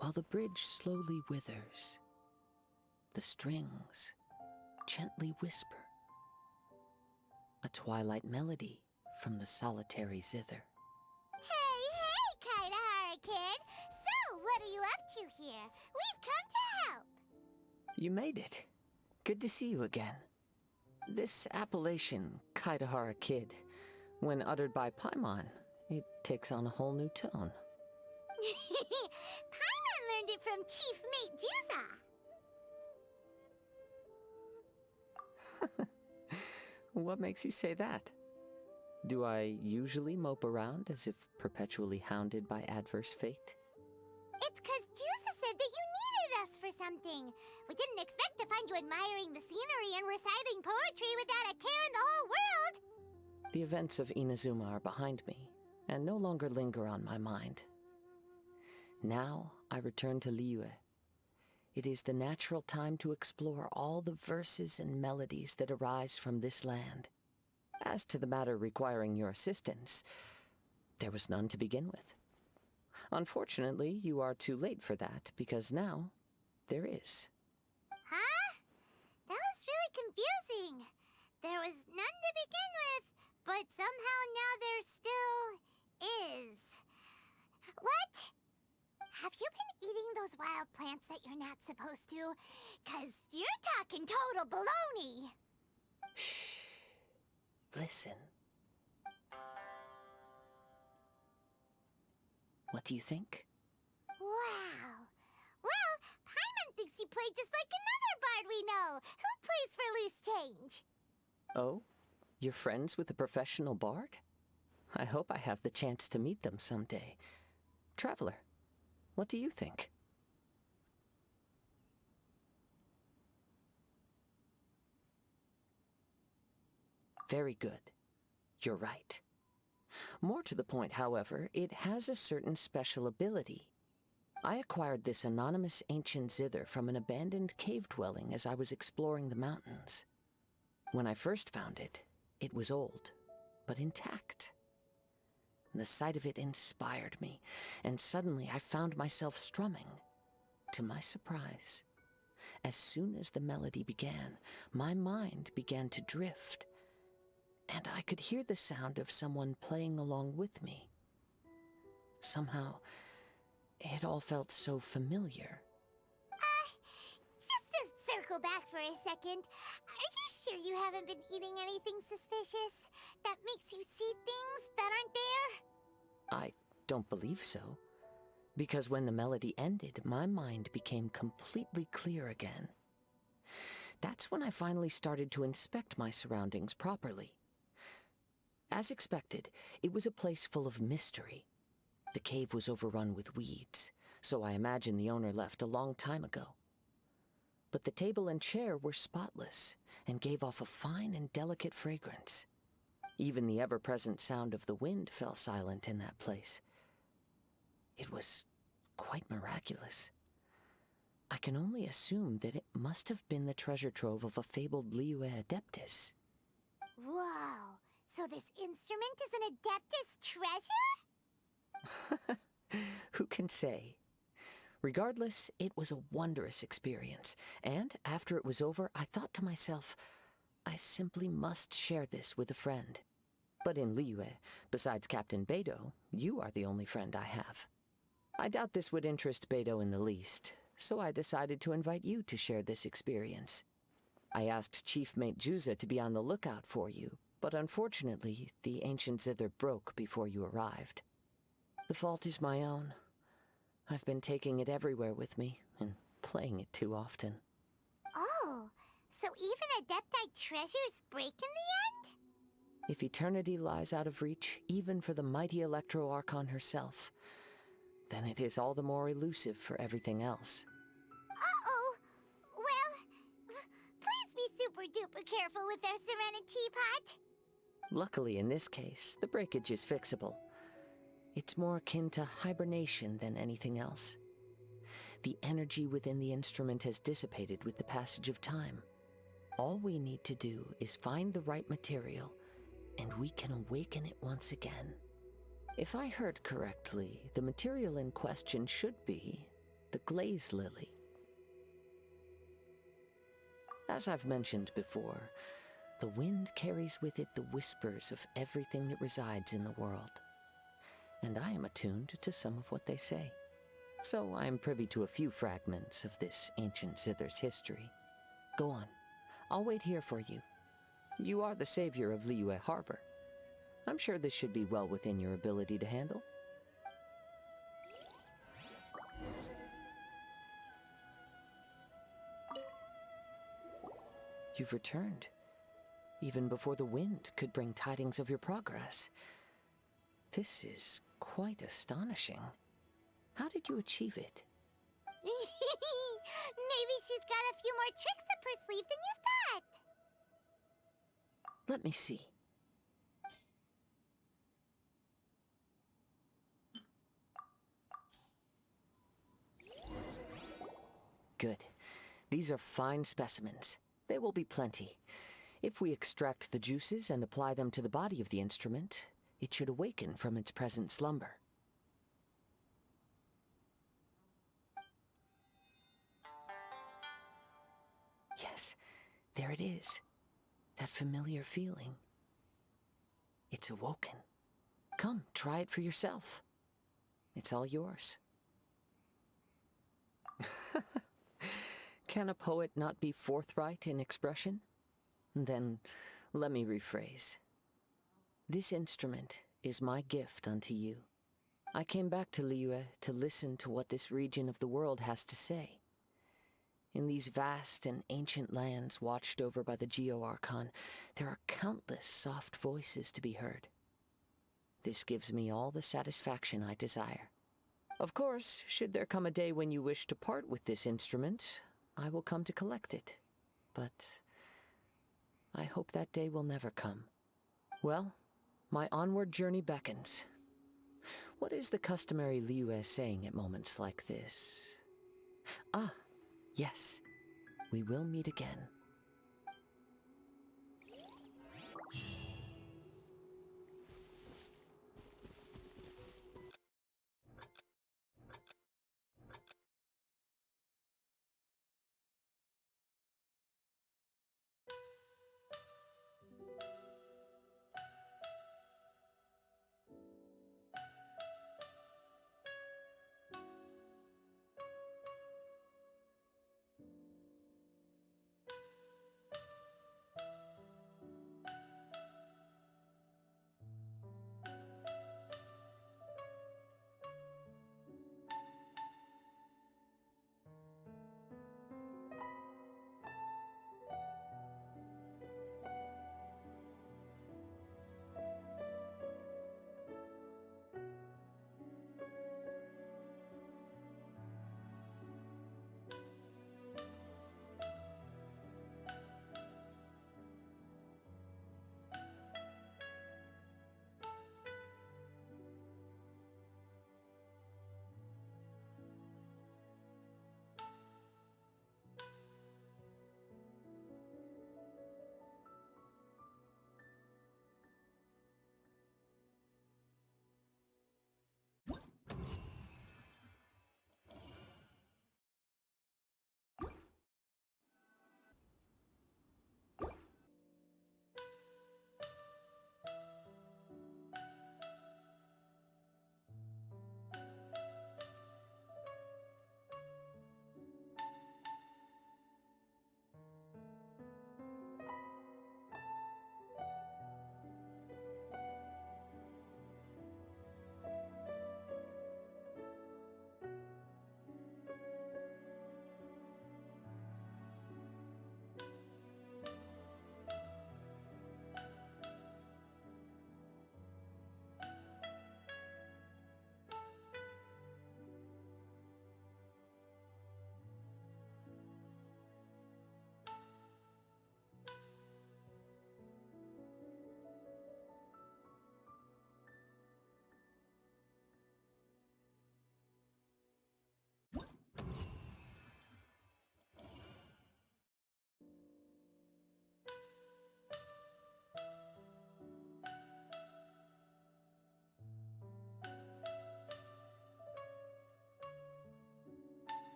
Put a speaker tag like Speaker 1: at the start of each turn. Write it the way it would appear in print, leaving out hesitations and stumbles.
Speaker 1: while the bridge slowly withers. The strings gently whisper. A twilight melody from the solitary zither.
Speaker 2: Hey, Kaitahara kid! So, what are you up to here? We've come to help!
Speaker 1: You made it. Good to see you again. This appellation, Kaitahara Kid, when uttered by Paimon, it takes on a whole new tone.
Speaker 2: Paimon learned it from Chief Mate Juza.
Speaker 1: What makes you say that? Do I usually mope around as if perpetually hounded by adverse fate?
Speaker 2: It's 'cause Juza said that you needed us for something. We didn't expect to find you admiring the scenery and reciting poetry without a care in the whole world.
Speaker 1: The events of Inazuma are behind me, and no longer linger on my mind. Now I return to Liyue. It is the natural time to explore all the verses and melodies that arise from this land. As to the matter requiring your assistance, there was none to begin with. Unfortunately, you are too late for that, because now there is.
Speaker 2: Huh? That was really confusing. There was none to begin with, but somehow now there still is. What? Have you been eating those wild plants that you're not supposed to? 'Cause you're talking total baloney.
Speaker 1: Shh. Listen. What do you think?
Speaker 2: Wow. Well, Paimon thinks you play just like another bard we know, who plays for loose change.
Speaker 1: Oh? You're friends with a professional bard? I hope I have the chance to meet them someday. Traveler, what do you think? Very good. You're right. More to the point, however, it has a certain special ability. I acquired this anonymous ancient zither from an abandoned cave dwelling as I was exploring the mountains. When I first found it, it was old, but intact. The sight of it inspired me, and suddenly I found myself strumming. To my surprise, as soon as the melody began, my mind began to drift, and I could hear the sound of someone playing along with me. Somehow, it all felt so familiar.
Speaker 2: Just to circle back for a second, are you sure you haven't been eating anything suspicious that makes you see things that aren't there?
Speaker 1: I don't believe so, because when the melody ended, my mind became completely clear again. That's when I finally started to inspect my surroundings properly. As expected, it was a place full of mystery. The cave was overrun with weeds, so I imagine the owner left a long time ago. But the table and chair were spotless and gave off a fine and delicate fragrance. Even the ever-present sound of the wind fell silent in that place. It was quite miraculous. I can only assume that it must have been the treasure trove of a fabled Liyue Adeptus.
Speaker 2: Whoa, so this instrument is an Adeptus treasure?
Speaker 1: Who can say? Regardless, it was a wondrous experience, and after it was over, I thought to myself, I simply must share this with a friend. But in Liyue, besides Captain Beidou, you are the only friend I have. I doubt this would interest Beidou in the least, so I decided to invite you to share this experience. I asked Chief Mate Juza to be on the lookout for you, but unfortunately, the ancient zither broke before you arrived. The fault is my own. I've been taking it everywhere with me, and playing it too often.
Speaker 2: Oh, so even Adepti treasures break in the end?
Speaker 1: If eternity lies out of reach, even for the mighty Electro-Archon herself, then it is all the more elusive for everything else.
Speaker 2: Uh-oh. Well, please be super-duper careful with our Serenity Teapot.
Speaker 1: Luckily, in this case, the breakage is fixable. It's more akin to hibernation than anything else. The energy within the instrument has dissipated with the passage of time. All we need to do is find the right material, and we can awaken it once again. If I heard correctly, the material in question should be the glaze lily. As I've mentioned before, the wind carries with it the whispers of everything that resides in the world, and I am attuned to some of what they say. So I am privy to a few fragments of this ancient zither's history. Go on. I'll wait here for you. You are the savior of Liyue Harbor. I'm sure this should be well within your ability to handle. You've returned, even before the wind could bring tidings of your progress. This is quite astonishing. How did you achieve it?
Speaker 2: Maybe she's got a few more tricks up her sleeve than you thought.
Speaker 1: Let me see. Good. These are fine specimens. There will be plenty. If we extract the juices and apply them to the body of the instrument, it should awaken from its present slumber. Yes, there it is. That familiar feeling. It's awoken. Come, try it for yourself. It's all yours. Can a poet not be forthright in expression? Then, let me rephrase. This instrument is my gift unto you. I came back to Liyue to listen to what this region of the world has to say. In these vast and ancient lands watched over by the Geo-Archon, there are countless soft voices to be heard. This gives me all the satisfaction I desire. Of course, should there come a day when you wish to part with this instrument, I will come to collect it. But I hope that day will never come. Well, my onward journey beckons. What is the customary Liyue saying at moments like this? Ah, yes. We will meet again.